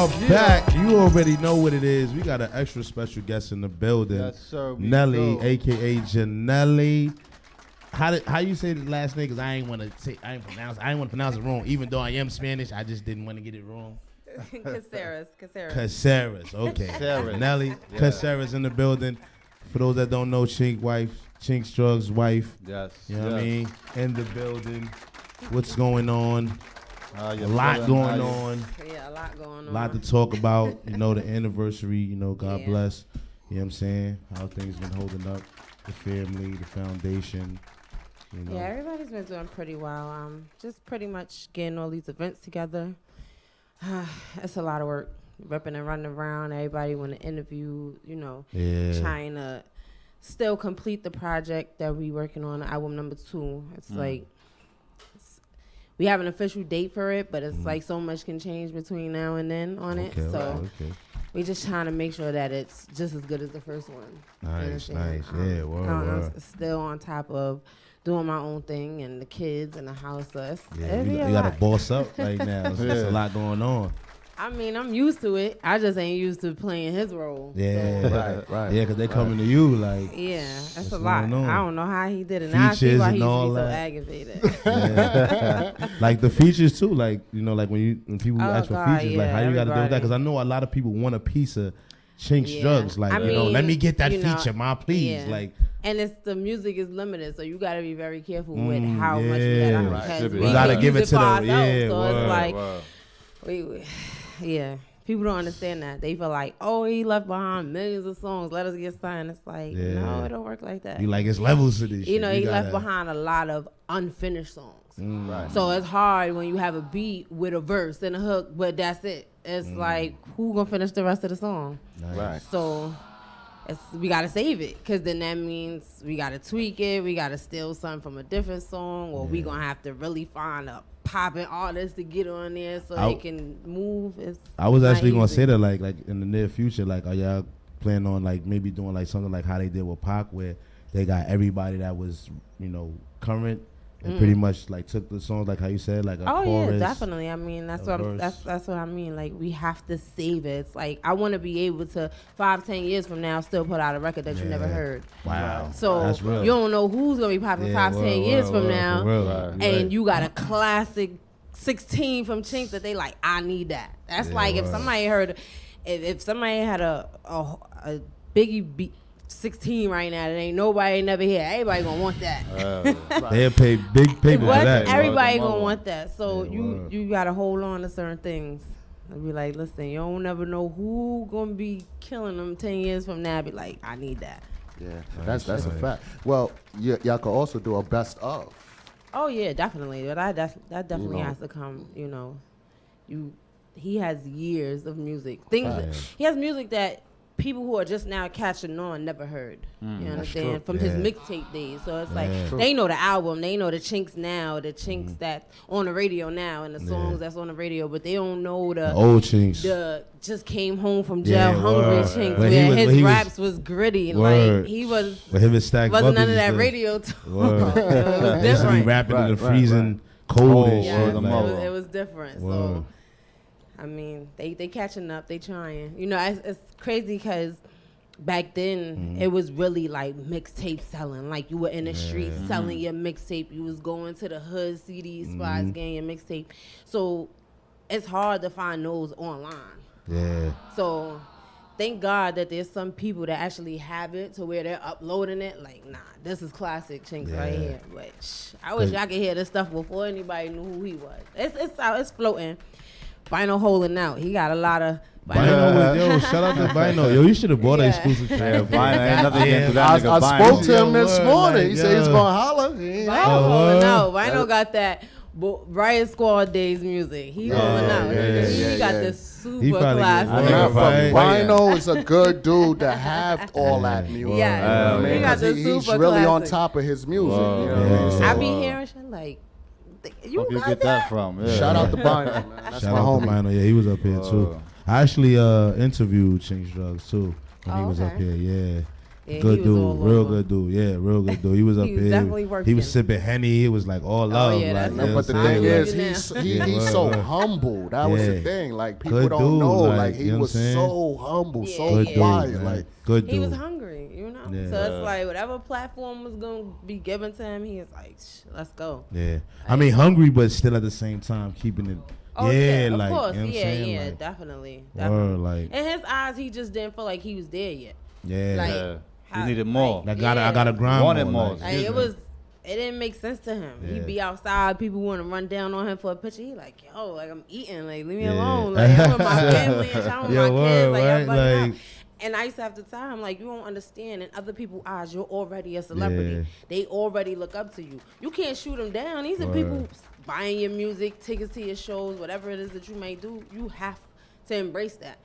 are back. You already know what it is. We got an extra special guest in the building. Yes, sir. Nelli, aka Janelli. How you say the last name? Because I ain't want to pronounce it wrong. Even though I am Spanish, I just didn't want to get it wrong. Caceres. Caceres. Okay. Caceres. Nelli, Yeah. Caceres in the building. For those that don't know, Chinx Drugz wife. Yes. You know what I mean? In the building. What's going on? A A lot going on. Yeah, a lot going on. A lot to talk about. You know, the anniversary, you know, God bless. You know what I'm saying? How things been holding up. The family, the foundation. You know. Yeah, everybody's been doing pretty well. Just pretty much getting all these events together. It's a lot of work. Ripping and running around. Everybody want to interview, you know, trying to still complete the project that we working on, album number 2. It's like, we have an official date for it, but it's like so much can change between now and then on it. So we just trying to make sure that it's just as good as the first one. Nice. Yeah, word. I'm still on top of doing my own thing and the kids and the house. So you got to boss up right now. There's a lot going on. I mean, I'm used to it. I just ain't used to playing his role. Yeah, so. right. Yeah, because they coming to you like. Yeah, that's a lot. I don't know how he did it. Features now I see why he and all used to be so that. aggravated. Like the features too, like, you know, like when people ask for features, like how you got to deal with that? Because I know a lot of people want a piece of Chinx Drugz, like, you know, let me get that feature, ma, please, like. And the music is limited, so you got to be very careful with how much you let out. Because we got to give it to them. So it's like, people don't understand that. They feel like, oh, he left behind millions of songs. Let us get signed. It's like, no, it don't work like that. You like, it's levels to this shit. You know, he left behind a lot of unfinished songs. Right. So it's hard when you have a beat with a verse and a hook, but that's it. It's like, who gonna finish the rest of the song? Nice. Right. So we gotta save it, because then that means we gotta tweak it. We gotta steal something from a different song, or we gonna have to really find a popping artists to get on there so they can move. I was actually gonna say that like in the near future, like, are y'all planning on like maybe doing like something like how they did with Pac, where they got everybody that was, you know, current and pretty much like took the songs like how you said, like a chorus. Yeah, definitely. I mean, that's what I mean. Like, we have to save it. It's like, I want to be able to 5-10 years from now still put out a record that you never heard. Wow. So that's real. You don't know who's gonna be popping 5-10 years from now, and you got a classic 16 from Chinx that they like, I need that. That's like if somebody heard, if somebody had a Biggie beat 16 right now that ain't nobody never hear, everybody gonna want that. They'll pay big paper for that. Everybody gonna want that. So you gotta hold on to certain things and be like, listen, you don't never know who gonna be killing them 10 years from now. Be like, I need that. Yeah, that's a fact. Well, y'all could also do a best of. Oh yeah, definitely. But that definitely has to come. You know, he has years of music. He has music that people who are just now catching on never heard. You understand? From his mixtape days. So it's like they know the album, they know the Chinx now, the Chinx that's on the radio now, and the songs that's on the radio, but they don't know the old Chinx. The just came home from jail hungry Chinx, where his raps was gritty. Like he was. But him and Stack wasn't none of that radio talk. It was different. Rapping in the freezing cold and shit. It was different. So. I mean, they catching up, they trying. You know, it's crazy because back then it was really like mixtape selling. Like, you were in the streets selling your mixtape. You was going to the hood CD spots getting your mixtape. So it's hard to find those online. Yeah. So thank God that there's some people that actually have it to where they're uploading it. Like, nah, this is classic Chinx right here. But I wish I could hear this stuff before anybody knew who he was. It's out, it's floating. Bino holding out. He got a lot of Bino. Yo, shout out to Bino. Yo, you should have bought an exclusive track. Bino ain't nothing against that nigga. I spoke to him this morning. He said he's gonna holler. Bino got that Riot Squad days music. He holding out. He got this super classic. Bino is a good dude to have all that music. Yeah, he got the super He's really on top of his music. I be hearing shit like, you get that from? Yeah. Shout out to Bino, man. That's my homie. Bino. Yeah, he was up here too. I actually interviewed Chinx Drugz too when he was up here. Yeah, Yeah, Good he was all dude, real over. good dude. Yeah, real good dude. He was up He was there. definitely working. He was sipping Henny. It was like all love. yeah, like, that's you know it. But the what I'm thing saying? is, Like, he's so humble. That was the Yeah. thing. Like, people Good don't dude, know. like, Like, he you know what was I'm saying? so humble, Yeah, so good yeah. quiet. dude, man. Like, Good dude. He was hungry, you know? Yeah. So it's like whatever platform was going to be given to him, he was like, let's go. Yeah. I mean, hungry, but still at the same time keeping it. Oh, yeah, of like, course. you know what I'm saying? Yeah, Like, definitely. word, like, In his eyes, he just didn't feel like he was there yet. yeah. Like, Yeah. how- He needed more. like, I gotta grind Wanted more. more. Like, Like, it didn't make sense to him. Yeah. He'd be outside, people want to run down on him for a picture. He like, yo, like I'm eating, like leave me Yeah. alone. Like I'm with my family and I'm with Yeah, my word, kids, like right? everybody Like- out. And I used to have to tell him, like, you don't understand. In other people's eyes, you're already a celebrity. Yeah. They already look up to you. You can't shoot them down. These are Word. people buying your music, tickets to your shows, whatever it is that you may do. You have to embrace that.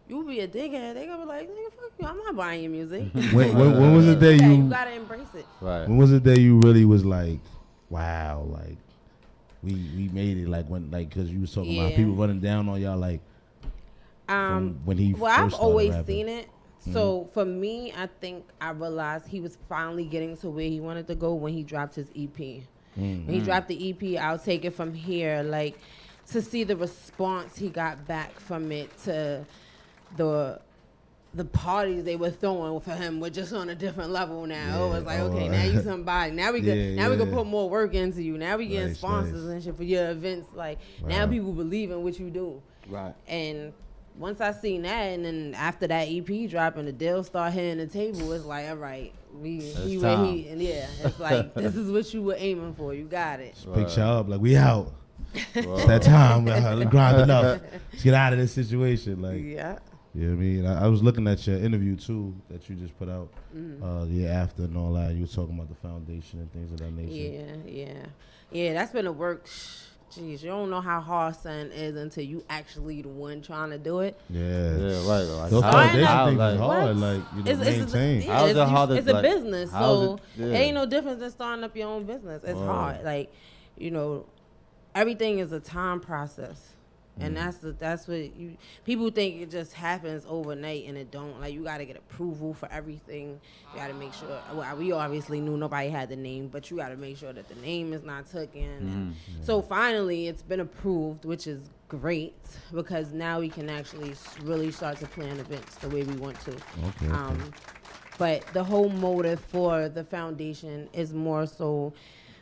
You be a dickhead, they gonna be like, nigga, fuck you. I'm not buying your music. when was the day you you? gotta embrace it. Right. When was the day you really was like, wow, like we made it? Like when, like, cause you was talking about Yeah. people running down on y'all, like from when he Well, first I've started always rapping. seen it. So for me, I think I realized he was finally getting to where he wanted to go when he dropped his EP. When he dropped the EP, I'll take it from here. Like to see the response he got back from it, to the parties they were throwing for him were just on a different level now. Yeah, It was like, oh, okay, right. now you somebody. Now we could Yeah, we could yeah. put more work into you. Now we getting Nice, sponsors nice. and shit for your events. Like now Wow. people believe in what you do. right. And once I seen that, and then after that EP drop and the deal start hitting the table, it's like, all right, he where time. he, and yeah, it's like this is what you were aiming for. You got it. Pick y'all up, like we out. It's Word. that time. Grind enough. Let's get out of this situation. Like, Yeah. you know what I mean? I was looking at your interview too that you just put out the year after and all that. You were talking about the foundation and things of that nature. Yeah. That's been a work. Jeez, you don't know how hard something is until you actually the one trying to do it. Yeah. Yeah, right. Like, Those how- foundation how, things like, is hard. What? Like, you know, It's maintain. How is it hard to, it's a like, business, how is so it- yeah. it ain't no difference than starting up your own business. It's Word. hard. Like, you know, everything is a time process. And that's what people think it just happens overnight, and it don't. Like, you got to get approval for everything. You got to make sure. Well, we obviously knew nobody had the name, but you got to make sure that the name is not taken. So finally, it's been approved, which is great, because now we can actually really start to plan events the way we want to. Okay. But the whole motive for the foundation is more so,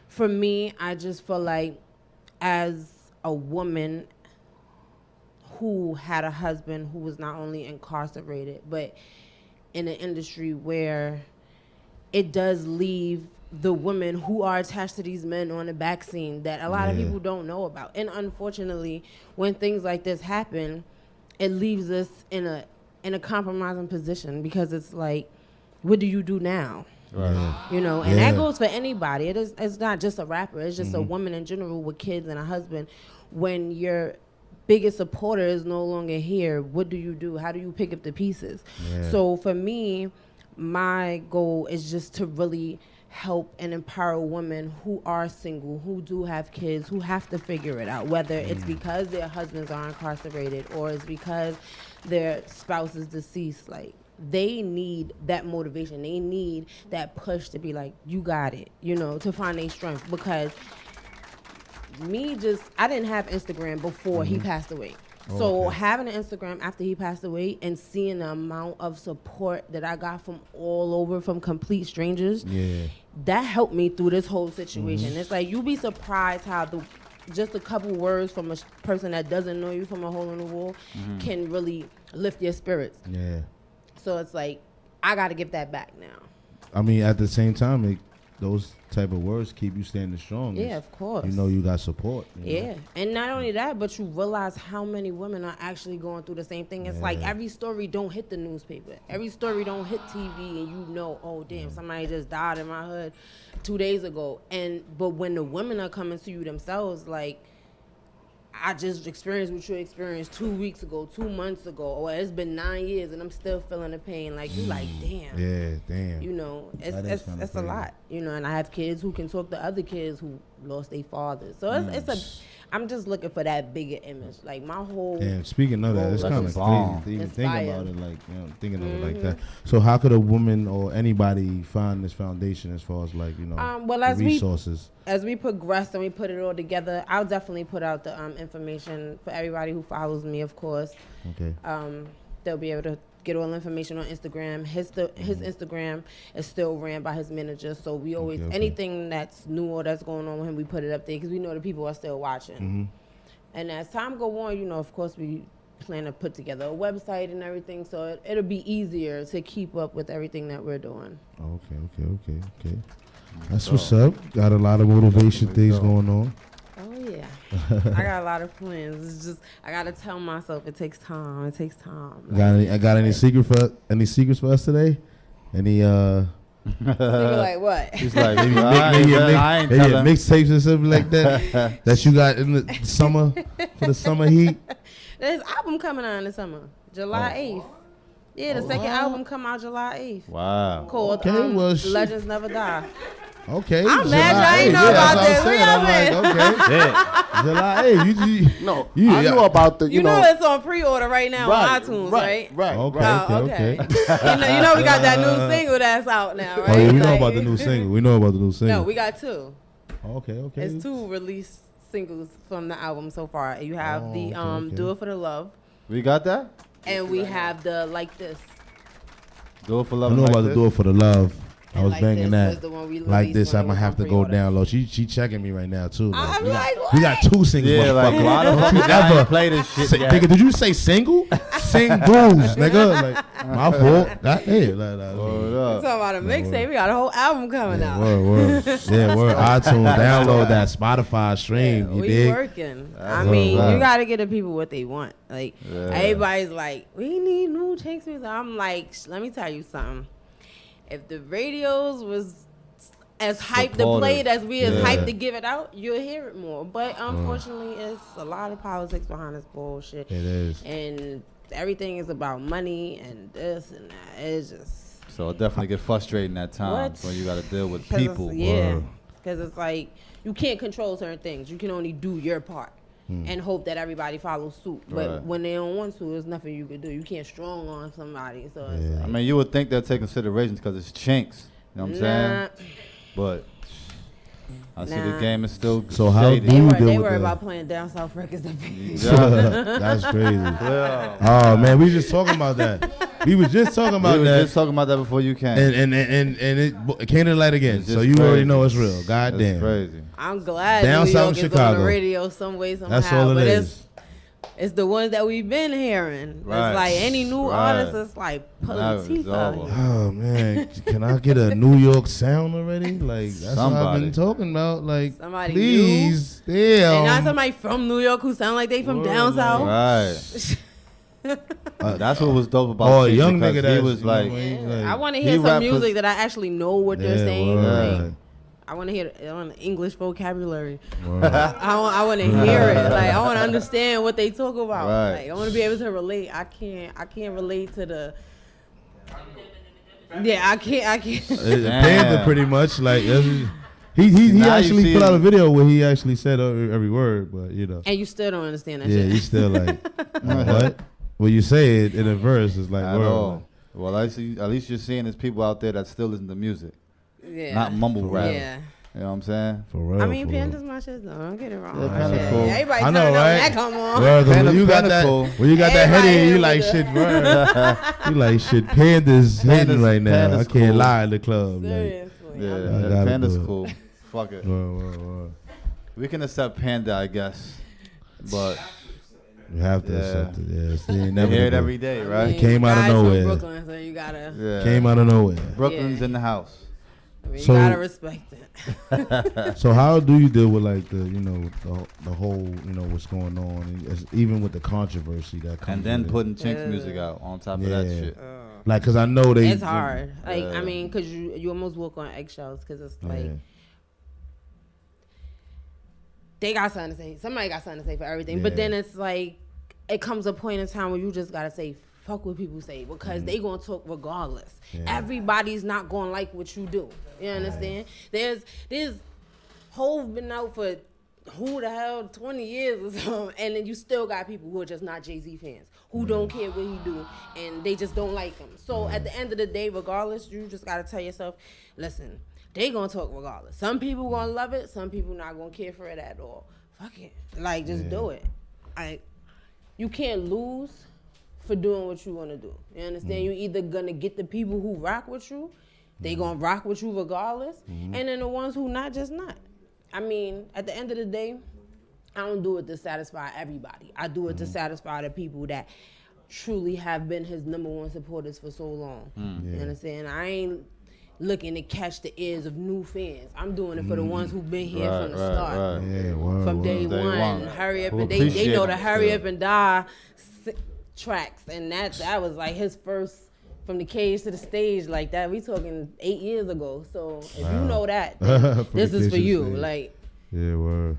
for me, I just feel like as a woman who had a husband who was not only incarcerated, but in an industry where it does leave the women who are attached to these men on the back scene that a lot of Yeah. people don't know about. And unfortunately, when things like this happen, it leaves us in a compromising position, because it's like, what do you do now? Right. You know, and that Yeah. goes for anybody. It's not just a rapper. It's just a woman in general with kids and a husband. When your biggest supporter is no longer here, what do you do? How do you pick up the pieces? Yeah. So for me, my goal is just to really help and empower women who are single, who do have kids, who have to figure it out, whether it's because their husbands are incarcerated or it's because their spouse is deceased. Like, they need that motivation. They need that push to be like, you got it, you know, to find their strength. Because I didn't have Instagram before he passed away. So Okay. having an Instagram after he passed away and seeing the amount of support that I got from all over, from complete strangers, Yeah. that helped me through this whole situation. It's like, you'd be surprised how just a couple words from a person that doesn't know you from a hole in the wall can really lift your spirits. Yeah. So it's like, I got to give that back now. I mean, at the same time, those type of words keep you standing strong. Yeah, of course. You know you got support. you know? Yeah, and not only that, but you realize how many women are actually going through the same thing. It's like every story don't hit the newspaper. Every story don't hit TV, and you know, oh, damn, somebody just died in my hood 2 days ago. But when the women are coming to you themselves, like, I just experienced what you experienced 2 weeks ago, 2 months ago, or it's been 9 years and I'm still feeling the pain. Like, you like, damn. Yeah, damn. You know, That is kinda it's a crazy. lot. You know, and I have kids who can talk to other kids who lost their fathers. So I'm just looking for that bigger image. Like my whole. And speaking of that, it's kind of crazy to even think about it, like thinking of it like that. So how could a woman or anybody find this foundation as far as like well, as resources? As we progress and we put it all together, I'll definitely put out the information for everybody who follows me, of course. Okay. They'll be able to get all the information on Instagram. His Instagram is still ran by his manager, so we always anything that's new or that's going on with him, we put it up there because we know the people are still watching. Mm-hmm. And as time go on, of course we plan to put together a website and everything, so it'll be easier to keep up with everything that we're doing. Okay. That's what's up. Got a lot of motivation things going on. Oh yeah, I got a lot of plans. It's just I gotta tell myself it takes time. It takes time. Got any secrets for us today? Any like what? He's like maybe mixtapes or something like that that you got in the summer for the summer heat. There's album coming out in the summer, July 8th. Yeah, the second album come out July 8th. Wow. Called Legends Never Die. Okay. I'm mad I ain't know about this. July 8th. I know about the, you know it's on pre-order right now on iTunes, right? Right. Okay. you know we got that new single that's out now, right? Oh, yeah, we know about the new single. No, we got two. Okay. It's two released singles from the album so far. You have Do It For The Love. We got that? And we have the Like This. Do It For Love. I know about the Do It For The Love. I was Like banging This that. Like this, I might have to go down low. She checking me right now too. We got two singles. Yeah, like a lot of you ever play this shit. Nigga, did you say single? Singles, nigga. Like my fault. Talking about a mixtape. We got a whole album coming out. Word. Yeah, word. iTunes, download that. Spotify, stream. Yeah, you we dig? working. I mean, you gotta give the people what they want. Like everybody's like, we need new Chinx music. I'm like, let me tell you something. If the radios was as hyped to play it as we is hyped to give it out, you'll hear it more. But unfortunately, it's a lot of politics behind this bullshit. It is. And everything is about money and this and that. It's just... So it definitely get frustrating at times when you got to deal with people. Yeah, because it's like you can't control certain things. You can only do your part. And hope that everybody follows suit. But when they don't want to, there's nothing you can do. You can't strong on somebody. So it's like, I mean, you would think they'll take considerations because it's Chinx. You know what I'm saying? But I see the game is still so how shady. They were about playing down south records. That's crazy. Oh man, we just talking about that. We was just talking about that. Just talking about that before you came. And it came to light again. So you already know it's real. God damn. Crazy. I'm glad down New south York Chicago. Is on the radio some way, somehow. That's all it is. It's the ones that we've been hearing. Right. It's like any new artist, it's like pulling teeth out. Oh man, can I get a New York sound already? Like that's what I've been talking about. Like somebody please, new. Damn. And not somebody from New York who sound like they from down south. Right. That's what was dope about. A young nigga that was like, I want to hear some music that I actually know what they're saying. Like, I want to hear it on English vocabulary. I want to hear it. Like I want to understand what they talk about. Right. Like I want to be able to relate. I can't relate to the. Yeah, I can't. Panda pretty much like he actually put out a video where he actually said every word, but you know. And you still don't understand that. Yeah, shit. you still like what? When you say it in a verse, it's like well, at least you're seeing there's people out there that still listen to music. Yeah. Not mumble rap. Yeah. You know what I'm saying? For real. I mean, Panda's my shit though. Don't get it wrong. Yeah, Panda's cool. Everybody I know, turn right? that come on. Well, Panda, when you got that, cool. when you got that headache, you like shit, bro. You like shit. Panda's hitting right now. Panda's I can't cool. lie in the club. Seriously. Yeah, Panda's cool. Fuck it. Word. We can accept Panda, I guess, but you have to accept it. Yeah, it's you hear it every day, right? It came out of nowhere. From Brooklyn, so you gotta. Yeah. Came out of nowhere. Brooklyn's in the house. I mean, So- you gotta respect it. So how do you deal with like the the whole what's going on, and even with the controversy that comes And then with it? putting Chinx music out on top of that shit. Like, cause I know It's hard. Like I mean, cause you almost walk on eggshells, cause it's like. They got something to say. Somebody got something to say for everything. Yeah. But then it's like, it comes a point in time where you just got to say, fuck what people say, because they going to talk regardless. Yeah. Everybody's not going to like what you do. You understand? There's Hove been out for who the hell 20 years or something, and then you still got people who are just not Jay-Z fans, who don't care what he do, and they just don't like him. So at the end of the day, regardless, you just gotta tell yourself, listen, they gonna talk regardless. Some people gonna love it, some people not gonna care for it at all. Fuck it, like just do it. You can't lose for doing what you wanna do. You understand? You either gonna get the people who rock with you, they gonna rock with you regardless, and then the ones who not, just not. I mean, at the end of the day, I don't do it to satisfy everybody. I do it to satisfy the people that truly have been his #1 supporters for so long. You understand? I ain't looking to catch the ears of new fans. I'm doing it for the ones who've been here from the start. Yeah, from day one. Hurry up and they know the Hurry Up and Die tracks, and that was like his first. From the cage to the stage like that, we talking 8 years ago. So if you know that, this is for you. Like, yeah, word.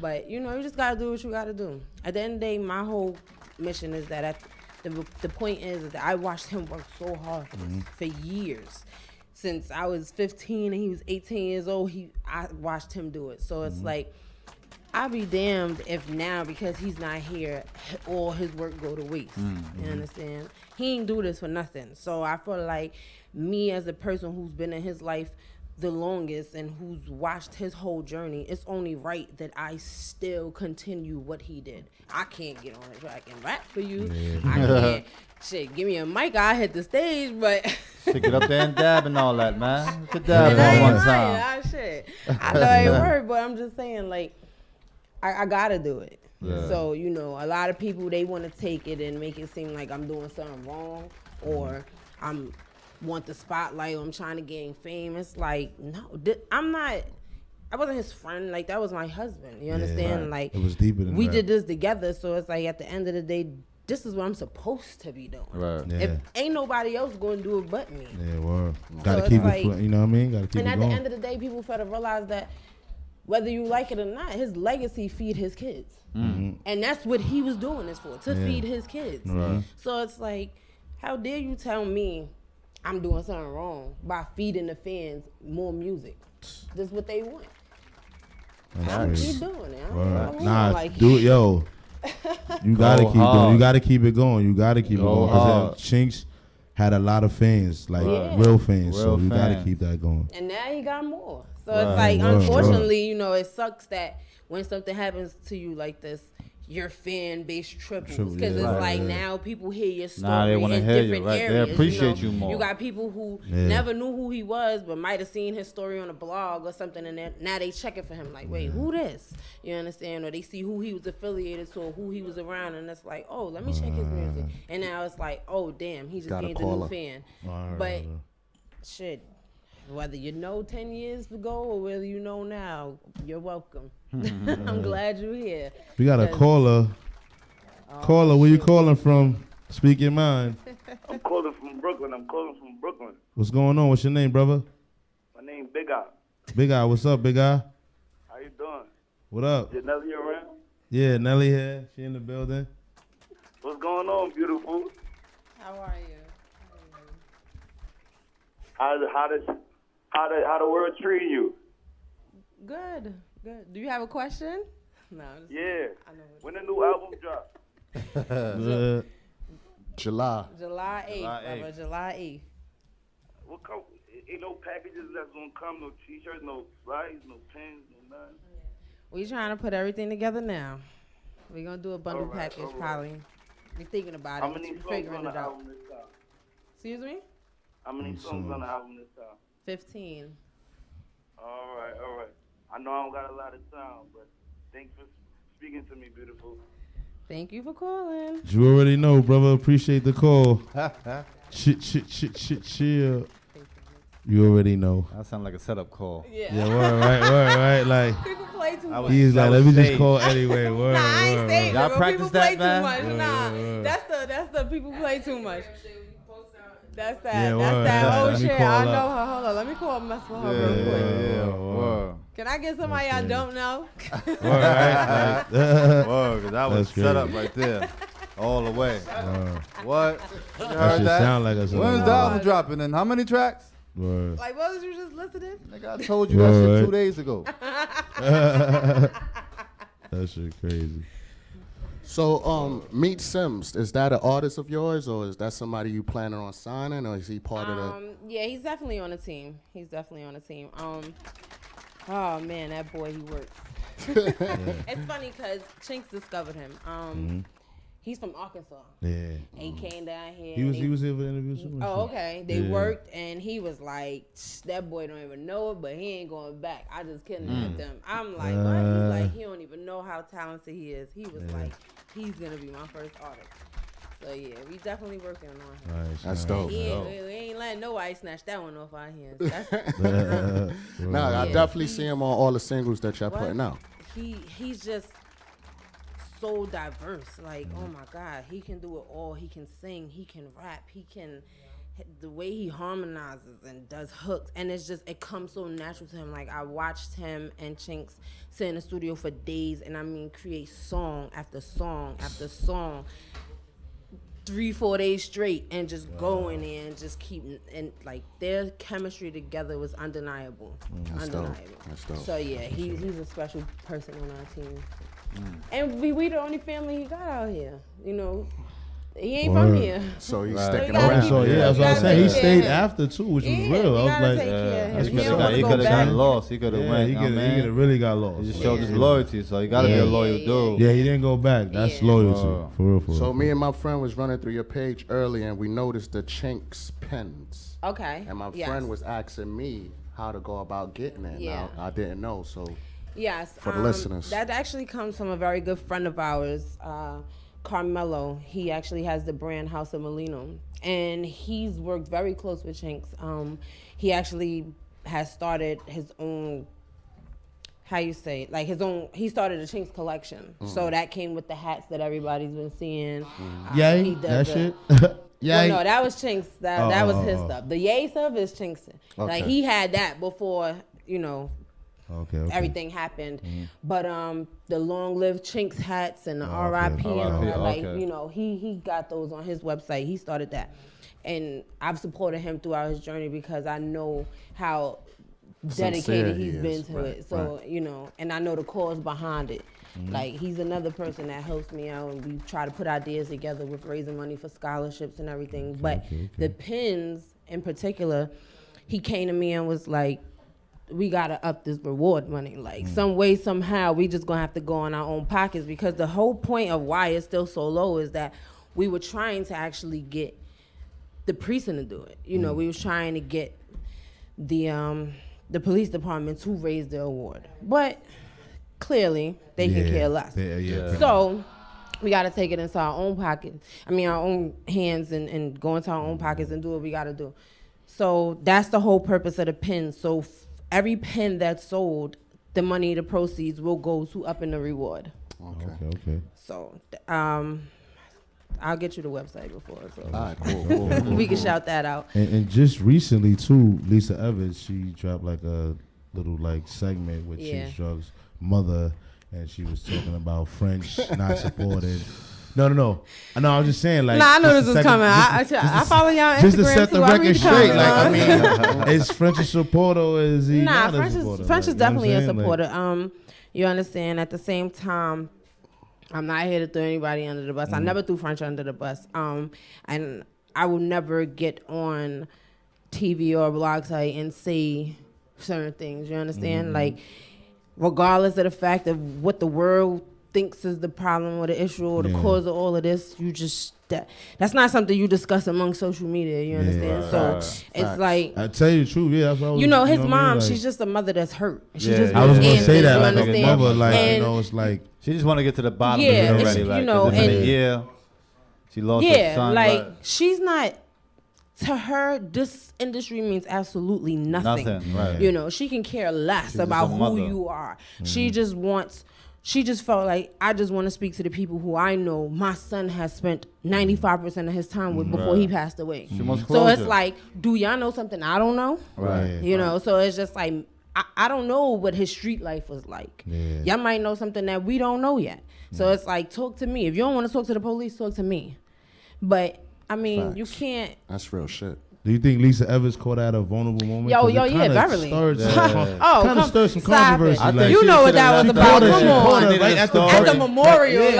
But you just gotta do what you gotta do. At the end of the day, my whole mission is that the point is that I watched him work so hard for this for years. Since I was 15 and he was 18 years old, I watched him do it. So it's like, I'll be damned if now, because he's not here, all his work go to waste. You understand? He ain't do this for nothing. So I feel like me as a person who's been in his life the longest and who's watched his whole journey, it's only right that I still continue what he did. I can't get on the track and rap for you. I can't. Shit, give me a mic, I'll hit the stage, but... Shit, get up there and dab and all that, man. Get dab on one time. I know it ain't word, but I'm just saying, like, I gotta do it. Yeah. So, a lot of people, they want to take it and make it seem like I'm doing something wrong or I'm want the spotlight or I'm trying to gain fame. It's like, no, I wasn't his friend. Like, that was my husband. You understand? Right. Like, it was deeper than we that. did this together. So it's like, at the end of the day, this is what I'm supposed to be doing. Right. Yeah. If ain't nobody else going to do it but me. Yeah, well, gotta keep it, you know what I mean? Gotta keep it going. And at the end of the day, people fail to realize that whether you like it or not, his legacy feed his kids. And that's what he was doing this for, to feed his kids. Right. So it's like, how dare you tell me I'm doing something wrong by feeding the fans more music? That's what they want. I'm keep doing it. Do it, yo. You gotta keep doing. You gotta keep it going. You gotta keep it going. Because Chinx had a lot of fans, like real fans. So you gotta keep that going. And now he got more. So it's like, unfortunately, it sucks that when something happens to you like this, your fan base triples. Because it's like now people hear your story they wanna in hear different you, right? areas. They appreciate you more. You got people who never knew who he was, but might have seen his story on a blog or something, and now they checking for him. Like, wait, who this? You understand? Or they see who he was affiliated to or who he was around, and it's like, oh, let me check his music. And now it's like, oh, damn, he just gained a new fan. But shit. Whether 10 years ago or whether now, you're welcome. I'm glad you're here. We got a caller. Caller, where you calling from? Speak your mind. I'm calling from Brooklyn. What's going on? What's your name, brother? My name Big Eye. Big Eye, what's up, Big Eye? How you doing? What up? Janelli around? Yeah, Nelli here. She in the building. What's going on, beautiful? How are you? How the world treating you? Good. Do you have a question? No. Yeah. When the new album drop? July 8th, brother. July 8th. What come? Ain't no packages that's gonna come, no t-shirts, no slides, no pens, no nothing. We trying to put everything together now. We're gonna do a bundle package probably. We thinking about How many songs on the album this time? Excuse me? How many songs on the album this time? 15. All right. I know I don't got a lot of time, but thanks for speaking to me, beautiful. Thank you for calling. You already know, brother. Appreciate the call. Chill. You already know. That sounds like a setup call. Yeah, word, right. Like, people play too much. He's like, let me just call anyway. Word, I ain't saying y'all that, practice people play that, too man? much. That's the people play too much. That's that. Yeah, that's word, that. Oh let me shit, call I up. know her. Hold on, let me call mess with her real quick. Yeah. Can I get somebody I don't know? Word, right? Whoa, because that was set up right there. All the way. What? You That heard shit that? sound like a When's the album dropping and how many tracks? Word. Like, what was you just listening? Nigga, I told you that shit 2 days ago. That shit crazy. So, Meet Sims, is that an artist of yours, or is that somebody you planning on signing, or is he part of the? Yeah, he's definitely on the team. Oh man, that boy, he works. It's funny because Chinx discovered him. He's from Arkansas. Yeah. And he came down here. He was here for the interview too. Oh, okay. They worked, and he was like, that boy don't even know it, but he ain't going back. I just kidnapped him. I'm like, what? He's like, he don't even know how talented he is. He was like, he's going to be my first artist. So, yeah, we definitely working on him. Nice. That's dope. We ain't letting nobody snatch that one off our hands. I definitely see him on all the singles that y'all putting out. He's just so diverse. Like, oh my God, he can do it all. He can sing, he can rap, the way he harmonizes and does hooks, and it comes so natural to him. Like, I watched him and Chinx sit in the studio for days, and I mean create song after song after song, 3-4 days straight, and just go in there and just keep, and like their chemistry together was undeniable. That's dope. So yeah, he's a special person on our team. And we the only family he got out here. You know, he ain't from here. So he's So sticking you gotta around. keep- So yeah, that's what I'm saying. He stayed after too, which was real. you I was gotta like, take care of him. He He don't wanna could go have back. gotten lost. He could have went. he you know could what I mean? have really got lost. He just showed his loyalty, so you gotta be Yeah, a loyal yeah, dude. Yeah, he didn't go back. That's Yeah. loyalty. For real. So me and my friend was running through your page earlier, and we noticed the Chinx pens. Okay. And my Yes. friend was asking me how to go about getting it. Yeah. Now, I didn't know, so Yes. For the listeners. That actually comes from a very good friend of ours, Carmelo. He actually has the brand House of Molino, and he's worked very close with Chinx. He actually has started his own, how you say it, like his own, he started a Chinx collection. So that came with the hats that everybody's been seeing. Yay, he does that the- shit. Well, Yay. no, that was Chinx. That was his oh. stuff. The Yay stuff is Chinx. Like, Okay. he had that before, Okay. everything happened. But the long live Chinx hats and the Oh, RIP okay. and all RIP, that, like, okay. he got those on his website. He started that. And I've supported him throughout his journey because I know how dedicated Sincere he's he been is. to Right, it. So, and I know the cause behind it. Like, he's another person that helps me out, and we try to put ideas together with raising money for scholarships and everything. But the pins in particular, he came to me and was like, we gotta up this reward money. Like, some way, somehow, we just gonna have to go in our own pockets, because the whole point of why it's still so low is that we were trying to actually get the precinct to do it. We was trying to get the police department to raise the award, but clearly they can care less. Yeah. So we got to take it into our own pockets. Our own hands, and go into our own pockets and do what we got to do. So that's the whole purpose of the pin. So every pin that's sold, the money, the proceeds will go to upping the reward. Okay. So I'll get you the website before. So all right, cool. we can shout that out. And just recently too, Lisa Evans, she dropped like a little like segment with Chinx Drugz mother, and she was talking about French not supported. No. I know. I was just saying, like. I know this was second- coming. I follow y'all on Instagram Just to set the too. I read record the straight, comments. is French a supporter or is he not a French supporter? is French is Like, you know what I'm definitely a saying? Like, supporter. You understand? At the same time, I'm not here to throw anybody under the bus. I never threw French under the bus. And I will never get on TV or a blog site and say certain things. You understand? Like, regardless of the fact of what the world thinks is the problem or the issue or the cause of all of this, you just that's not something you discuss among social media. You understand? So it's like, I tell you the truth, that's what I was, his what I mean? mom, Like, she's just a mother that's hurt. She Yeah, just yeah. I was wants gonna say answers, that, you like a understand? mother, like And it's like. She just want to get to the bottom Yeah, of it it's- already. you Like, know, 'cause it's been a and- year. She lost her yeah, son. like, she's not. To her, this industry means absolutely nothing. Nothing, right. She can care less She's about just a who mother. you are. She just felt like, I just want to speak to the people who I know my son has spent 95% of his time with before he passed away. She wants So it's closure. like, do y'all know something I don't know? Right. So it's just like, I don't know what his street life was like. Yeah. Y'all might know something that we don't know yet. So it's like, talk to me. If you don't want to talk to the police, talk to me. But, you Facts. can't. That's real shit. Do you think Lisa Evers caught at a vulnerable moment? Yo, yeah, Beverly. Stirred some stop controversy. it. You know what that was about. Come on. Right at the memorial,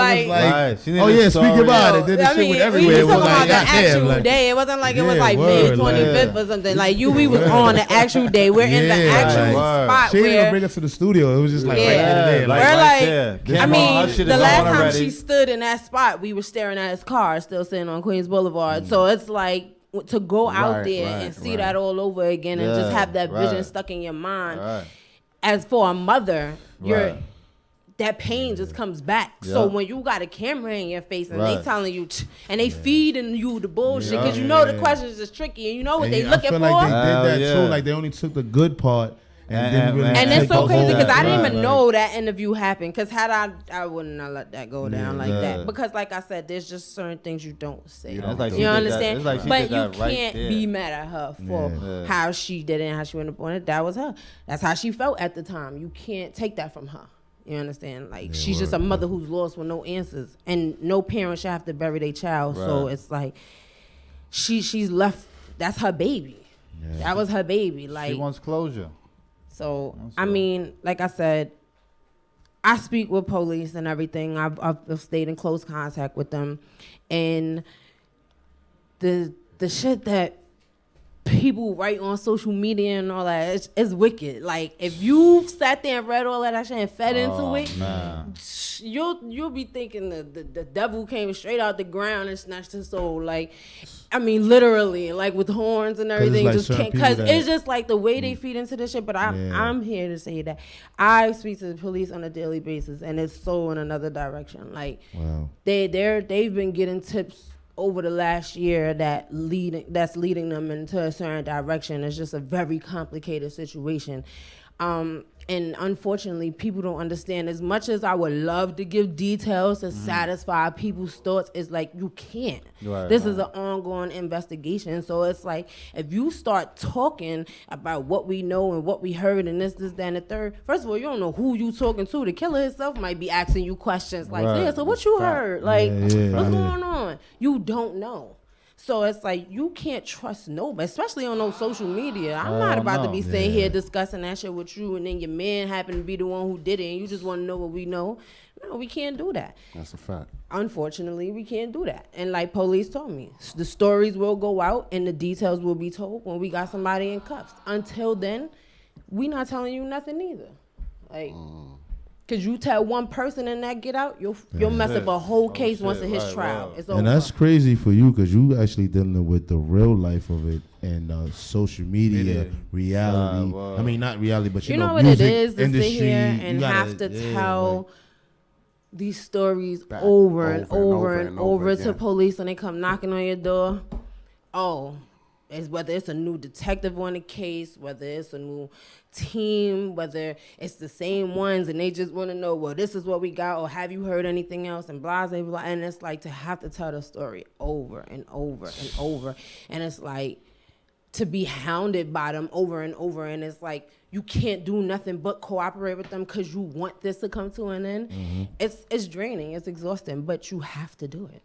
speak about it. Then the shit went everywhere. We was talking about the actual day. It wasn't like it was like May 25th or something. Like we was on the actual day. We're in the actual spot she didn't even where. bring us to the studio. It was just like right there. We're like, I mean, the last time she stood in that spot, we were staring at his car, still sitting on Queens Boulevard. So it's like, to go out there and see that all over again and just have that vision stuck in your mind. As for a mother, that pain just comes back. So when you got a camera in your face and they telling you, and they feeding you the bullshit, because you know the questions is tricky and you know what they looking for. I feel like they did that too. Like they only took the good part. And it's so crazy because I didn't even know that interview happened. Because had I wouldn't have let that go down like that. Because like I said, there's just certain things you don't say. You understand? But you can't be mad at her for how she did it and how she went up on it. That was her. That's how she felt at the time. You can't take that from her. You understand? Like she's just a mother who's lost with no answers, and no parent should have to bury their child. So it's like she's left. That's her baby. That was her baby. Like she wants closure. So, I mean, like I said, I speak with police and everything. I've stayed in close contact with them. And the shit that people write on social media and all that, it's wicked. Like, if you sat there and read all that shit and fed into it, you'll be thinking the devil came straight out the ground and snatched his soul. Like, I mean, literally, like with horns and everything, just can't. Because it's just like the way they feed into this shit. But I'm here to say that I speak to the police on a daily basis, and it's so in another direction. Like, they've been getting tips over the last year that's leading them into a certain direction. It's just a very complicated situation. And unfortunately, people don't understand. As much as I would love to give details to satisfy people's thoughts, it's like you can't. This is an ongoing investigation. So it's like, if you start talking about what we know and what we heard and this, that, and the third, first of all, you don't know who you talking to. The killer himself might be asking you questions like, so what you heard? Like, what's going on? You don't know. So it's like, you can't trust nobody, especially on those social media. I'm not about to be sitting here discussing that shit with you, and then your man happened to be the one who did it, and you just want to know what we know. No, we can't do that. That's a fact. Unfortunately, we can't do that. And like police told me, the stories will go out and the details will be told when we got somebody in cuffs. Until then, we not telling you nothing either. Like... Cause you tell one person and that get out, you'll mess up a whole case once it hits trial. It's over. And that's crazy for you, cause you actually dealing with the real life of it and social media, reality. I mean, not reality, but you know what music it is to industry, sit here and have to tell these stories over and over to police when they come knocking on your door. It's whether it's a new detective on the case, whether it's a new team, whether it's the same ones and they just want to know, well, this is what we got, or have you heard anything else, and blah, blah, blah. And it's like to have to tell the story over and over and over. And it's like to be hounded by them over and over. And it's like you can't do nothing but cooperate with them because you want this to come to an end. It's draining, it's exhausting, but you have to do it.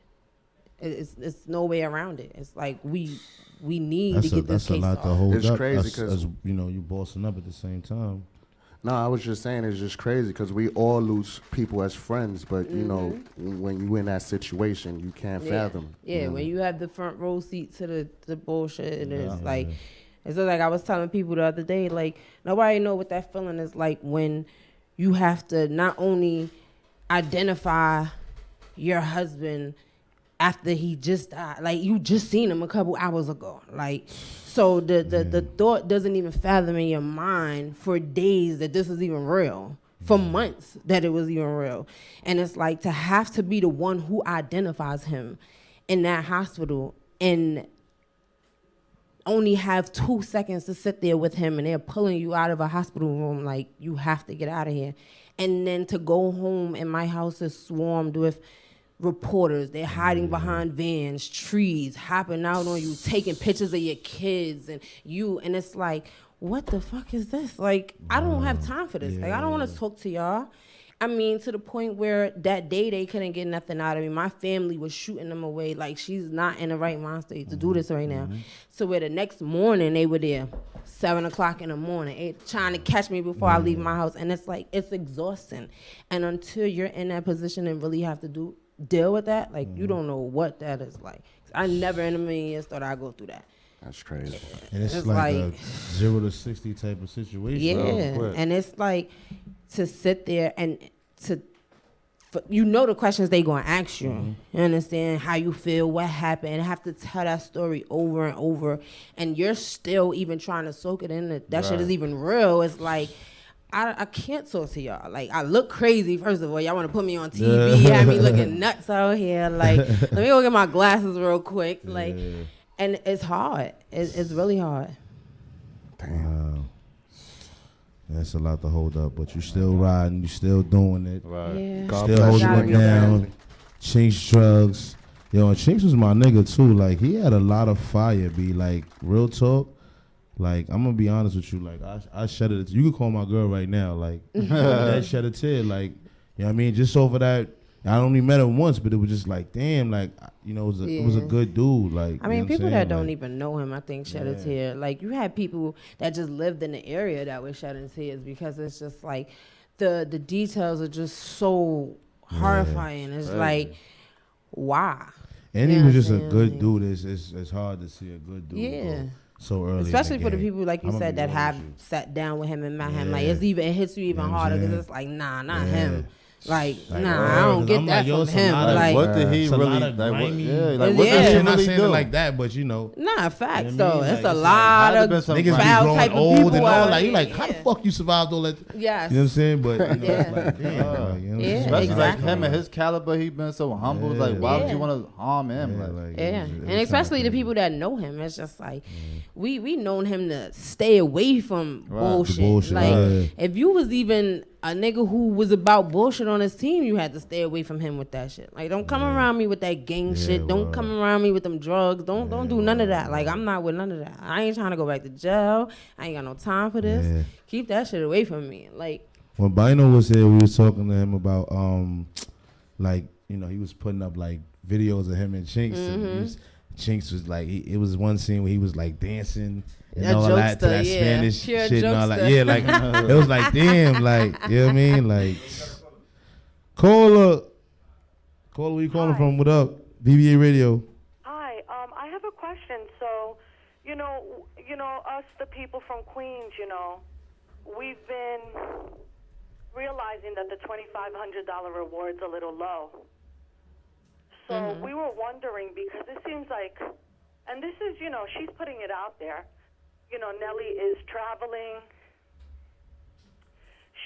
It's no way around it. It's like we need to get this case off. That's a lot to hold up. It's crazy because you know, you bossing up at the same time. No, I was just saying it's just crazy because we all lose people as friends, but you know, when you in that situation, you can't fathom. Yeah, when you have the front row seat to the bullshit, and it's like, it's like I was telling people the other day, like nobody know what that feeling is like when you have to not only identify your husband after he just died, like you just seen him a couple hours ago, like, so the thought doesn't even fathom in your mind for days that this is even real, for months that it was even real. And it's like to have to be the one who identifies him in that hospital and only have 2 seconds to sit there with him and they're pulling you out of a hospital room like you have to get out of here. And then to go home and my house is swarmed with reporters. They're hiding behind vans, trees, hopping out on you, taking pictures of your kids and you. And it's like, what the fuck is this? Like, I don't have time for this. Like, I don't want to talk to y'all. I mean, to the point where that day they couldn't get nothing out of me. My family was shooting them away. Like, she's not in the right mind state to do this right now. So where the next morning they were there, 7 o'clock in the morning, trying to catch me before I leave my house. And it's like, it's exhausting. And until you're in that position and really have to deal with that, like, you don't know what that is like. I never in a million years thought I'd go through that. That's crazy. And it's like a 0 to 60 type of situation. Yeah, and it's like to sit there and the questions they gonna ask you. You understand how you feel, what happened, and have to tell that story over and over, and you're still even trying to soak it in. That shit is even real. It's like, I can't talk to y'all. Like, I look crazy, first of all. Y'all want to put me on TV, have me looking nuts out here. Like, let me go get my glasses real quick. Like, and it's hard. It's really hard. Damn. Wow. That's a lot to hold up, but you still riding, you still doing it. Right. Yeah. Still holding it down. Chinx Drugz. Yo, and Chinx was my nigga too. Like, he had a lot of fire, be like, real talk. Like, I'm gonna be honest with you. Like, I shed it. You could call my girl right now. Like, that shed a tear. Like, you know what I mean? Just over that. I only met him once, but it was just like, damn, like, you know, it was a good dude. Like, I mean, you know people that don't like, even know him, I think, shed a tear. Like, you had people that just lived in the area that were shedding tears because it's just like the details are just so horrifying. It's like, why? And he was just a good dude. It's hard to see a good dude. Yeah. So early, especially in for the the game. people like you said that have sat down with him and met him. Like, it hits you even harder because it's like, nah, not him. Like, nah, I don't get that from him. Like, what did he really? Like, what did he really do? Like that, but you know. Nah, facts. You know though. what I mean? It's like, a lot of niggas be foul growing type of old people and all. Like, you out like, how the fuck you survived all that? Yes. You know what I'm saying? But you know, Yeah. it's like, damn. Like, you know, Especially exactly. like him and his caliber, he been so humble. It's like, why would you want to harm him? And especially the people that know him, it's just like we known him to stay away from bullshit. Like, if you was even a nigga who was about bullshit on his team, you had to stay away from him with that shit. Like, don't come around me with that gang shit. Don't come around me with them drugs. Don't do none of that. Like, I'm not with none of that. I ain't trying to go back to jail. I ain't got no time for this. Keep that shit away from me. Like, when Bino was here, we was talking to him about like, you know, he was putting up like videos of him and Chinx. And Chinx was like, it was one scene where he was like dancing and all that to that Spanish pure shit and all that. jokester. Yeah, like it was like, damn, like, you know what I mean? Like, Caller, where you calling from? What up? BBA Radio. Hi, I have a question. So, you know, us, the people from Queens, you know, we've been realizing that the $2,500 reward's a little low. So we were wondering, because it seems like, and this is, you know, she's putting it out there. You know, Nelli is traveling.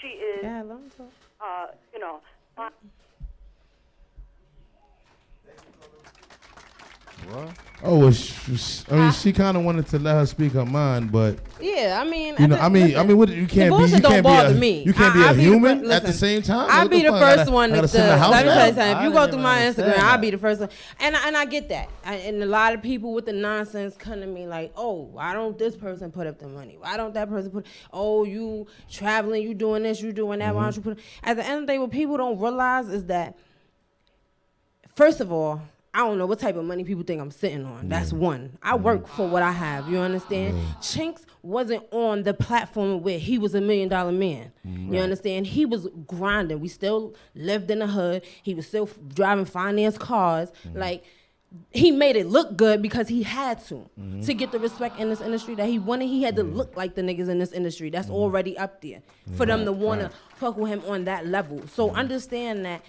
She is, you know. What? Oh, well, she kind of wanted to let her speak her mind, but yeah, I mean, you know, I mean, what you can't be, you can't bother be, me. You can't be a human at the same time. I'll be the first one to. Let me tell you something. If you go through my Instagram, I'll be the first one, and I get that. And a lot of people with the nonsense come to me like, oh, why don't this person put up the money? Why don't that person put? Oh, you traveling, you doing this, you doing that. Why don't you put? At the end of the day, what people don't realize is that, first of all, I don't know what type of money people think I'm sitting on. That's one. I work for what I have. You understand? Chinx wasn't on the platform where he was $1 million man. You understand? He was grinding. We still lived in the hood. He was still driving finance cars. Like, he made it look good because he had to get the respect in this industry that he wanted. He had to look like the niggas in this industry. That's already up there for them to want to fuck with him on that level. So understand that.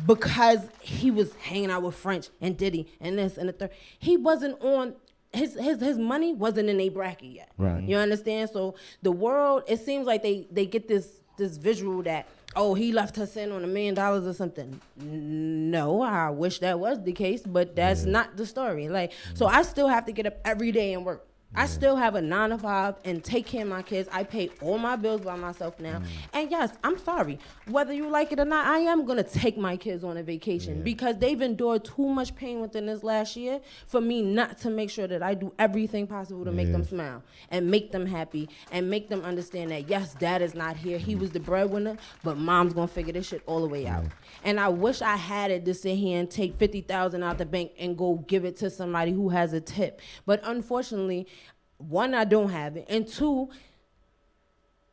Because he was hanging out with French and Diddy and this and the third, he wasn't on his money wasn't in a bracket yet. Right. You understand? So the world, it seems like they get this visual that, oh, he left us in on $1 million or something. No, I wish that was the case, but that's not the story. Like, so I still have to get up every day and work. I still have a 9 to 5 and take care of my kids. I pay all my bills by myself now. And yes, I'm sorry. Whether you like it or not, I am going to take my kids on a vacation because they've endured too much pain within this last year for me not to make sure that I do everything possible to make them smile and make them happy and make them understand that, yes, dad is not here. He was the breadwinner, but mom's going to figure this shit all the way out. And I wish I had it to sit here and take $50,000 out the bank and go give it to somebody who has a tip. But unfortunately, 1, I don't have it, and 2,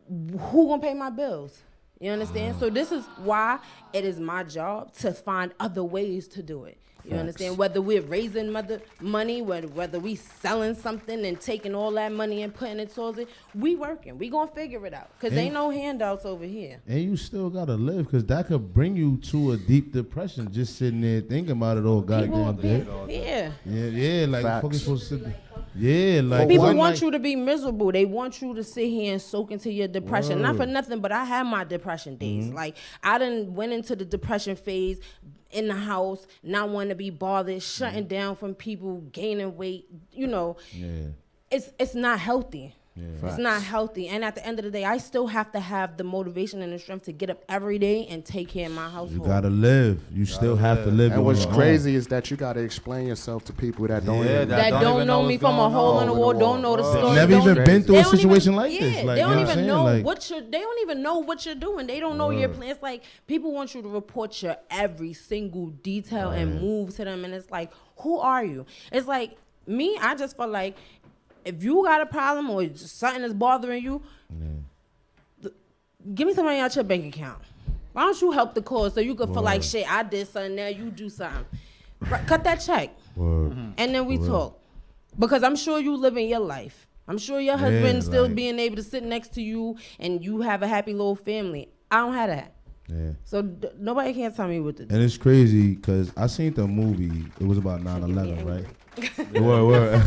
who gonna pay my bills? You understand? So this is why it is my job to find other ways to do it. You understand? Whether we're raising money, whether we selling something and taking all that money and putting it towards it, we working. We gonna figure it out. Because ain't no handouts over here. And you still gotta live, because that could bring you to a deep depression just sitting there thinking about it all goddamn day. Yeah, like fucking supposed to sit there. Yeah, like people want you to be miserable. They want you to sit here and soak into your depression. Not for nothing, but I had my depression days. Like I done went into the depression phase in the house, not wanting to be bothered, shutting down from people, gaining weight. You know, it's not healthy. It's not healthy. And at the end of the day, I still have to have the motivation and the strength to get up every day and take care of my household. You gotta live. You still have to live. And what's crazy is that you gotta explain yourself to people that don't don't know me from a hole in the wall, don't know the story. Never even been through a situation like this. Like, they don't even know they don't even know what you're doing. They don't know your plans. It's like people want you to report your every single detail and move to them, and it's like, who are you? It's like me, I just feel like if you got a problem or something is bothering you, give me some money out your bank account. Why don't you help the cause so you could feel like, shit, I did something, now you do something. Cut that check. And then we talk. Because I'm sure you living your life. I'm sure your husband still being able to sit next to you and you have a happy little family. I don't have that. So nobody can tell me what to do. And it's crazy because I seen the movie. It was about 9/11, right? Word.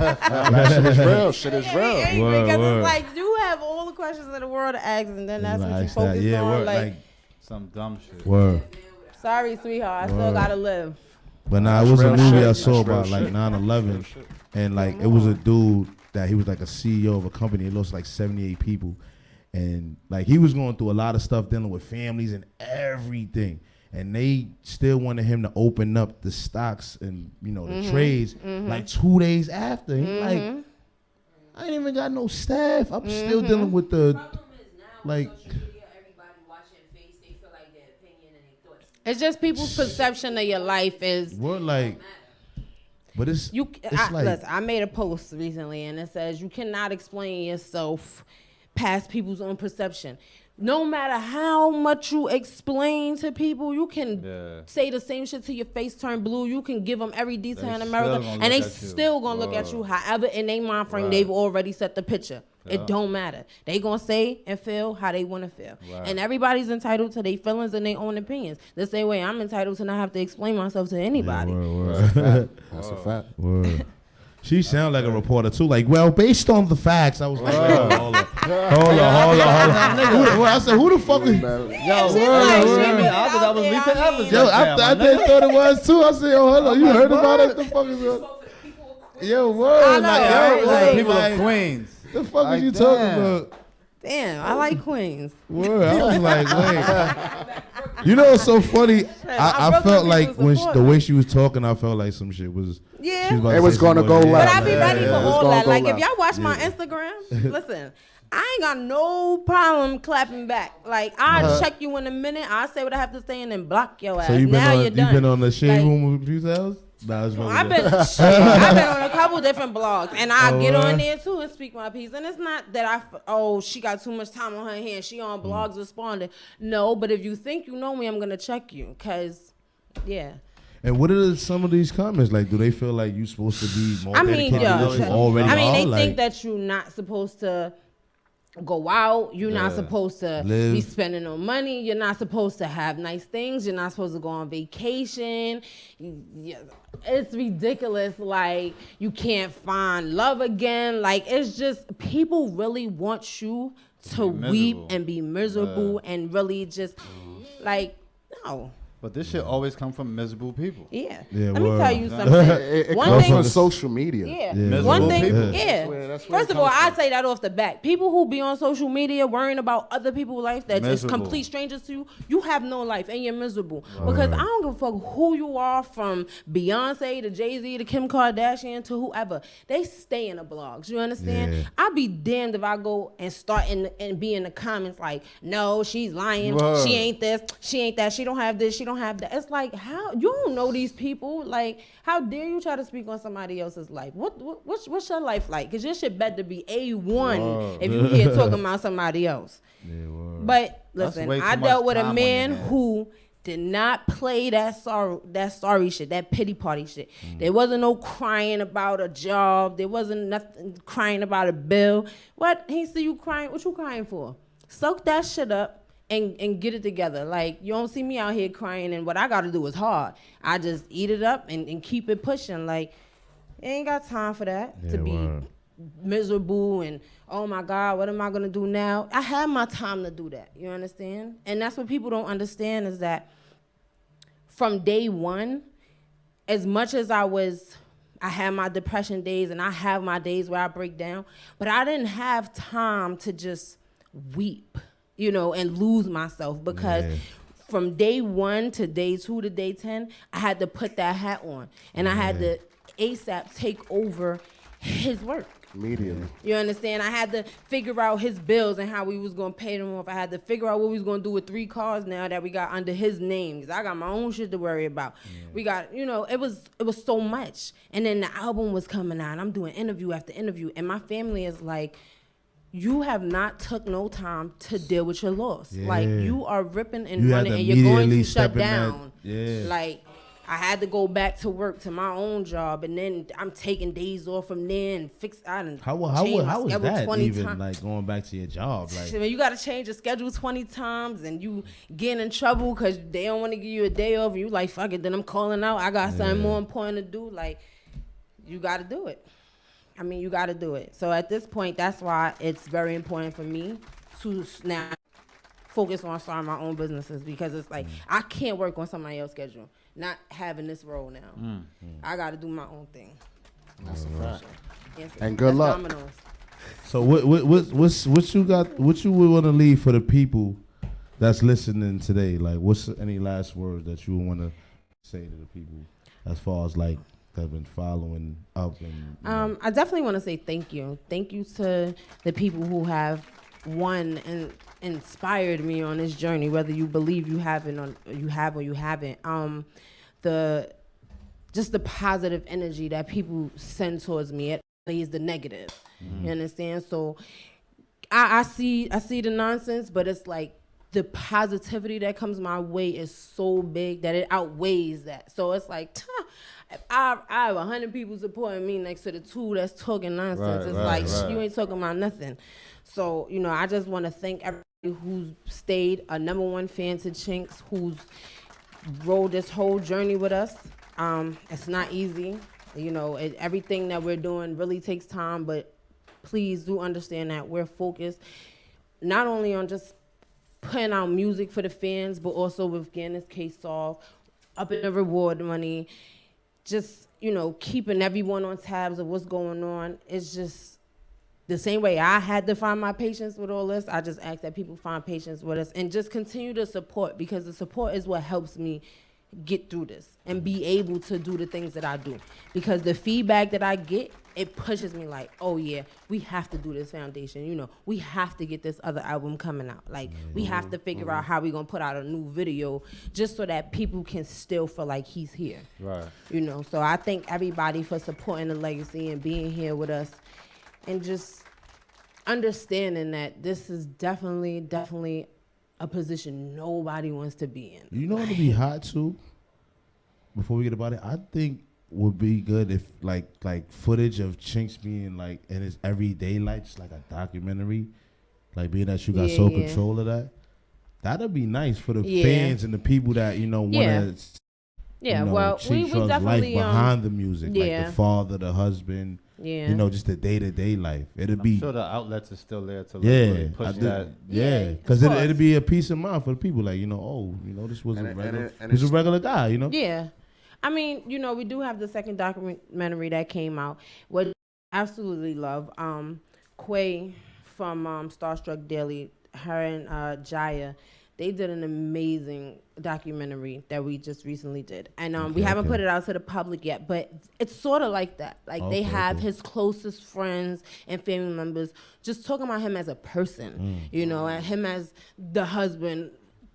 Shit is real. Because it's like you have all the questions in the world to ask, and then that's what you focus on. Like some dumb shit. Word. Sorry, sweetheart. I still gotta live. But it was a movie I saw about like 9/11, and like it was a dude that he was like a CEO of a company. He lost like 78 people. And like he was going through a lot of stuff dealing with families and everything. And they still wanted him to open up the stocks and, you know, the trades like 2 days after. He like, I ain't even got no staff. I'm still dealing with the, like. It's just people's perception of your life is. We're like. But it's like. Listen, I made a post recently and it says you cannot explain yourself past people's own perception. No matter how much you explain to people, you can say the same shit till your face turn blue. You can give them every detail in America, and they still gonna look at you. However, in their mind frame, they've already set the picture. It don't matter. They gonna say and feel how they want to feel, and everybody's entitled to their feelings and their own opinions. The same way I'm entitled to not have to explain myself to anybody. That's a fact. Word. She sound like a reporter too. Like, well, based on the facts, I was like, hold on. I said, who the fuck is? I thought that was Lisa Evans. Yo, I thought it was too. I said, yo, hold on, you heard about it? The fuck is? Yo, word, like people of Queens. The fuck is you talking about? Damn, I like Queens. Word, I was like, wait. You know, it's so funny. I felt like when the way she was talking, I felt like some shit was. Yeah, it was gonna go left. But I be ready for all that. Like if y'all watch my Instagram, listen, I ain't got no problem clapping back. Like I'll check you in a minute. I'll say what I have to say and then block your ass. So you've been on the shade room with you hours? I've been on a couple different blogs, and I get on there too and speak my piece. And it's not that she got too much time on her hands. She on blogs responding. No, but if you think you know me, I'm gonna check you, cause And what are some of these comments like? Do they feel like you supposed to be more dedicated to what you already are? They think that you're not supposed to go out. You're not supposed to be spending no money. You're not supposed to have nice things. You're not supposed to go on vacation. It's ridiculous. Like, you can't find love again. Like, it's just people really want you to weep and be miserable and really just like, no. But this shit always come from miserable people. Yeah. Yeah, Let me word. tell you something. It One comes thing- from social media. Yeah. Miserable One thing. people. Yeah. That's where First it of all, comes I'd say that off the bat. People who be on social media worrying about other people's life that is Miserable. complete strangers to you, you have no life and you're miserable. Because I don't give a fuck who you are, from Beyonce to Jay-Z to Kim Kardashian to whoever. They stay in the blogs. You understand? Yeah. I'd be damned if I go and start and be in the comments like, no, she's lying. Word. She ain't this. She ain't that. She don't have this. She don't have that. It's like, how you don't know these people? Like, how dare you try to speak on somebody else's life? What's your life like? Because your shit better be A1 if you here talking about somebody else. Yeah, word. But That's listen, way too I much dealt with time a on man your hands. who did not play that sorry shit, that pity party shit. There wasn't no crying about a job. There wasn't nothing crying about a bill. What? He see you crying. What you crying for? Soak that shit up and get it together. Like, you don't see me out here crying, and what I got to do is hard. I just eat it up and keep it pushing. Like, you ain't got time for that, Yeah, to be word. miserable and, oh my God, what am I gonna do now? I had my time to do that, you understand? And that's what people don't understand, is that from day one, as much as I had my depression days and I have my days where I break down, but I didn't have time to just weep, and lose myself, because from day 1 to day 2 to day 10, I had to put that hat on, and I had to ASAP take over his work. Immediately. You understand? I had to figure out his bills and how we was gonna pay them off. I had to figure out what we was gonna do with 3 cars now that we got under his name, because I got my own shit to worry about. We got, it was so much. And then the album was coming out. I'm doing interview after interview, and my family is like, you have not took no time to deal with your loss. Yeah. Like, you are ripping and You had running, to and you're going immediately to shut step in that- down. Yeah. Like, I had to go back to work, to my own job, and then I'm taking days off from there and How was schedule that 20 even, times. like, going back to your job? Like, Shit, man, you got to change your schedule 20 times, and you getting in trouble because they don't want to give you a day off, and you like, fuck it, then I'm calling out. I got something more important to do. Like, you got to do it. I mean, you got to do it. So at this point, that's why it's very important for me to now focus on starting my own businesses, because it's like, I can't work on somebody else's schedule, not having this role now. I got to do my own thing. That's a fact. Yes, And good that's luck. dominoes. so what you got? What you would want to leave for the people that's listening today? Like, what's any last words that you want to say to the people, as far as like that have been following up? And I definitely want to say thank you. Thank you to the people who have and inspired me on this journey, whether you believe you haven't or you have or you haven't. Just the positive energy that people send towards me, it is the negative. You understand? So I see the nonsense, but it's like the positivity that comes my way is so big that it outweighs that. So it's like, if I have 100 people supporting me next to the 2 that's talking nonsense. It's you ain't talking about nothing. So, I just want to thank everybody who's stayed a #1 fan to Chinx, who's rode this whole journey with us. It's not easy. Everything that we're doing really takes time, but please do understand that we're focused not only on just putting out music for the fans, but also with getting this case solved, upping the reward money, just, keeping everyone on tabs of what's going on. It's just the same way I had to find my patience with all this. I just ask that people find patience with us and just continue to support, because the support is what helps me get through this and be able to do the things that I do. Because the feedback that I get, it pushes me like, oh yeah, we have to do this foundation. We have to get this other album coming out. Like, we have to figure out how we gonna put out a new video just so that people can still feel like he's here. Right. So I thank everybody for supporting the legacy and being here with us, and just understanding that this is definitely a position nobody wants to be in. You know what would be hot too? Before we get about it, I think would be good if like footage of Chinx being like in his everyday life, just like a documentary, like being that you got control of that. That'd be nice for the fans and the people that want to Yeah, you know, well, we Chinx Drugz' definitely life behind the music, yeah. like the father, the husband, yeah. you know, just the day-to-day life. It'll I'm be sure the outlets are still there to yeah, push that. yeah, because it'll be a peace of mind for the people, like, you know, oh, you know, this was a regular guy, you know. Yeah, I mean, you know, we do have the second documentary that came out, which I absolutely love. Quay from Starstruck Daily, her and Jaya, they did an amazing documentary that we just recently did. And we haven't put it out to the public yet, but it's sort of like that. Like they have his closest friends and family members just talking about him as a person, you know, and him as the husband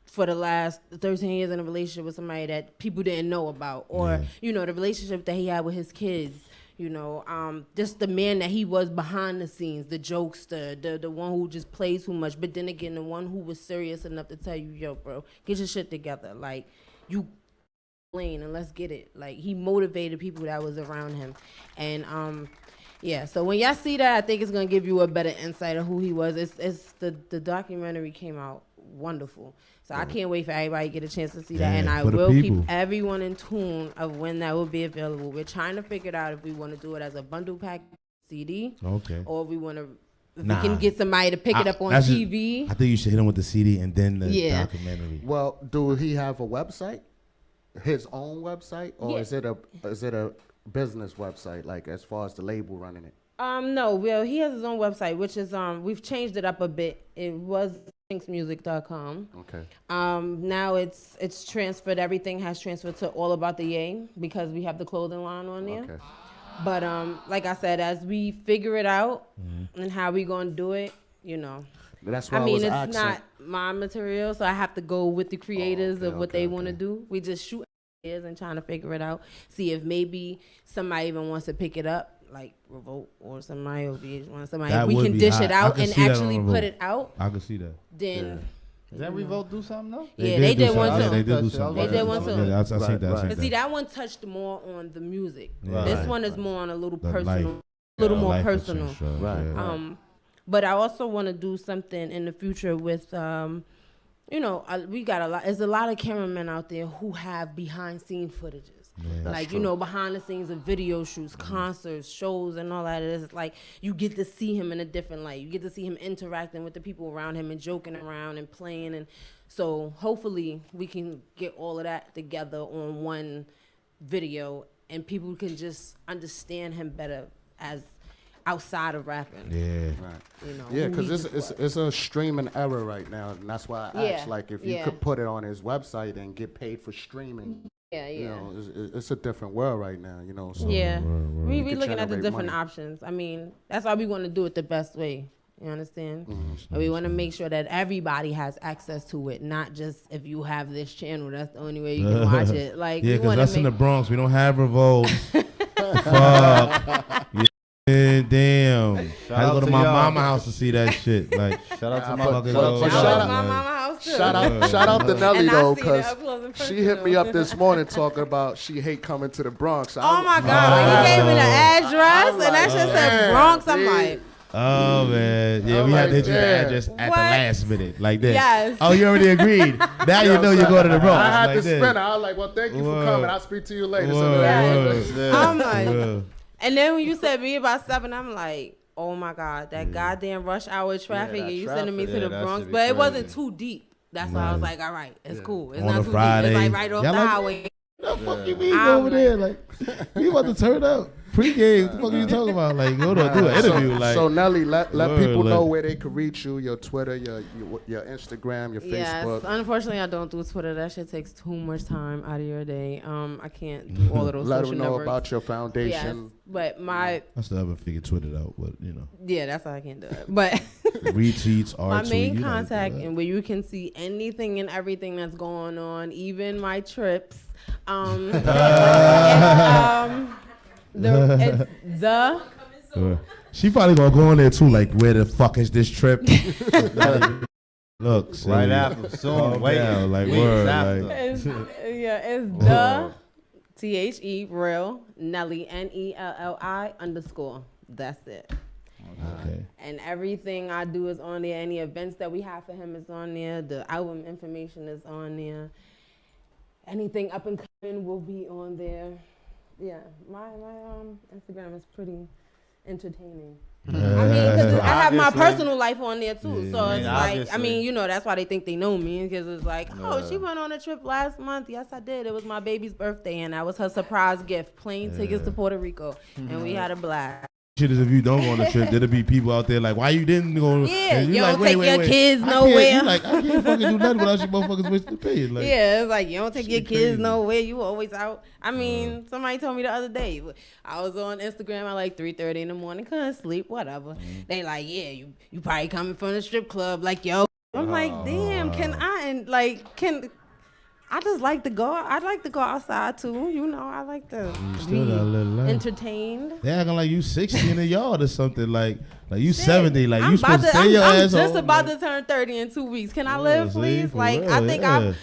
for the last 13 years in a relationship with somebody that people didn't know about, or, you know, the relationship that he had with his kids. You know, just the man that he was behind the scenes, the jokester, the one who just plays too much, but then again, the one who was serious enough to tell you, yo, bro, get your shit together. Like, you lane and let's get it. Like, he motivated people that was around him. And, yeah, so when y'all see that, I think it's going to give you a better insight of who he was. It's the documentary came out wonderful. So I can't wait for everybody to get a chance to see that. And I will keep everyone in tune of when that will be available. We're trying to figure it out if we want to do it as a bundle pack CD. Okay. Or if we want to, we can get somebody to pick it up on TV. I think you should hit him with the CD and then the documentary. Well, do he have a website? His own website? Or is it a business website, like as far as the label running it? No, well, he has his own website, which is we've changed it up a bit. It was chinxmusic.com. Okay. Now it's transferred. Everything has transferred to All About the Yay because we have the clothing line on there. Okay. But like I said, as we figure it out and how we gonna do it, you know. That's why it's not my material, so I have to go with the creators of what they want to do. We just shoot ideas and trying to figure it out. See if maybe somebody even wants to pick it up. Like Revolt or somebody or VH1, somebody. If we can dish it out and actually put it out. I can see that. Then Did that Revolt do something though? Yeah, they did one too. They did do something. They did one too. Yeah, I think that. But see, that one touched more on the music. This one is more on a little personal, more personal. Right. But I also want to do something in the future with, you know, we got a lot. There's a lot of cameramen out there who have behind scene footages. Yeah, like, you know, behind the scenes of video shoots, concerts, shows, and all that. It's like you get to see him in a different light. You get to see him interacting with the people around him and joking around and playing. And so hopefully we can get all of that together on one video and people can just understand him better as outside of rapping. Yeah. Right. You know, yeah, because it's a streaming era right now. And that's why I asked, like, if you could put it on his website and get paid for streaming. Yeah, yeah. You know, it's a different world right now, you know. So yeah. We looking at the different options. I mean, that's why we want to do it the best way. You understand? And we want to make sure that everybody has access to it, not just if you have this channel, that's the only way you can watch it. Like, yeah, because us in the Bronx, we don't have Revolt. Fuck. Damn. I had to go to my mama house to see that shit. Like, shout out to my mama house too. Shout out to Nelli though, because she hit me up this morning talking about she hate coming to the Bronx. Oh my God, he gave me the address and that shit said Bronx. I'm like, oh man, yeah, we had to hit you the address at the last minute, like that. Yes. Oh, you already agreed. Now you know you're going to the Bronx. I had like to spin it. I was like, well, thank you for coming. I'll speak to you later. I'm like. And then when you said me about 7, I'm like, oh my God, that goddamn rush hour traffic, and you sending me to the Bronx. But it wasn't too deep. That's why I was like, all right, it's cool. It's not too Friday. deep. It's like right off the highway. The fuck you mean go over there? Like, we about to turn up. Pre-game, what the fuck are you talking about? Like, go to do an interview. So Nelli, let people know where they can reach you, your Twitter, your Instagram, your Facebook. Yes, unfortunately, I don't do Twitter. That shit takes too much time out of your day. I can't do all of those let social them know networks. about your foundation. Yes, but I still haven't figured Twitter out, but you know. Yeah, that's how I can do it. But retweets, my main contact, and where you can see anything and everything that's going on, even my trips. She probably gonna go in there too. Like, where the fuck is this trip? Look, right after, soon, wait, like word, like. It's the THE real Nelli NELLI_. That's it. Okay. And everything I do is on there. Any events that we have for him is on there. The album information is on there. Anything up and and will be on there. Yeah, my Instagram is pretty entertaining. I mean, 'cause I have my personal life on there too, so it's like, I mean, you know, that's why they think they know me, because it's like, oh, she went on a trip last month. Yes, I did. It was my baby's birthday, and that was her surprise gift, plane tickets to Puerto Rico, and we had a blast. Shit is if you don't go on a trip, there'll be people out there like, why you didn't go? Yeah, you like, don't take your kids nowhere. I can't fucking do nothing without you motherfuckers wish to pay. Like, yeah, it's like you don't take your kids nowhere. You always out. I mean, somebody told me the other day, I was on Instagram at like 3:30 in the morning, couldn't sleep, whatever. They like, yeah, you probably coming from the strip club, like, yo. I'm like, damn, I just like to go. I like to go outside too. You know, I like to be entertained. They acting like you 60 in the yard or something. Like you 70. Like you supposed to stay your ass home. I'm just about to turn 30 in 2 weeks. Can I live, please? Like I think I've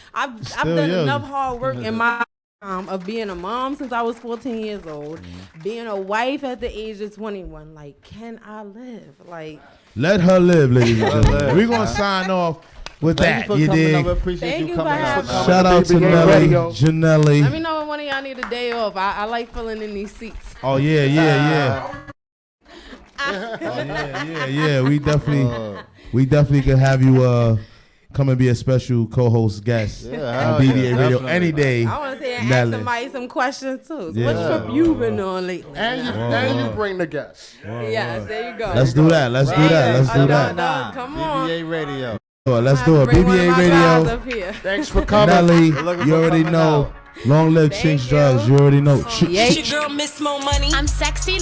done enough hard work in my of being a mom since I was 14 years old, being a wife at the age of 21. Like, can I live? Like, let her live, ladies and gentlemen. We're gonna sign off. With Thank that, you dig. Appreciate you coming out. Shout out to Nelli, Janelli. Let me know when one of y'all need a day off. I like filling in these seats. Oh yeah. Yeah. We definitely could have you come and be a special co-host guest on BBA Radio any day. I want to say and ask somebody some questions too. So what trip you been on lately? And you bring the guests. Yes, there you go. Let's do that. Come on. BBA Radio. Let's do it. BBA Radio. Thanks for coming. Nelli, you already know. Long live Chinx Drugz. You already know. Your girl miss more money. I'm sexy.